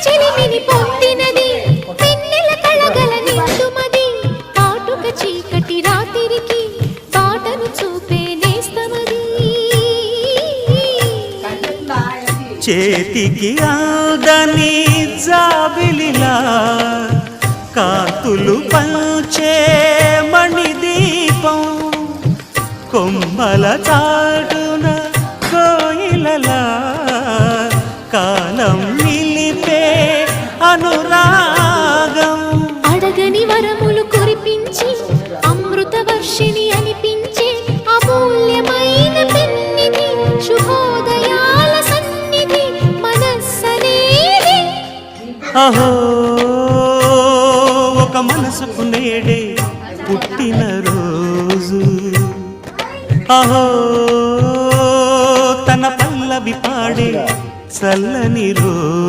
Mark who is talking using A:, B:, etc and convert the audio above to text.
A: చెలిమిని పొందినది వెన్నెల కళగల నిండుమది కాటుక చీకటి రాత్రికి బాటను చూపే నేస్తమది
B: చేతికి ఆదని జాబిలిలా కాంతులు పంచే మణిదీపం కొమ్మల చాటున కోయిలలా కాలం నిలిపే అనురాగం
A: అడగని వరములు కురిపించి అమృత వర్షిణి అనిపించే అమూల్యమైన పెన్నిధి శుభోదయాల సన్నిధి మనస్సనేది
B: అహో ఒక మనసుకు నేడే పుట్టిన రోజు అహో తన పల్లవి పాడే చల్లని రోజు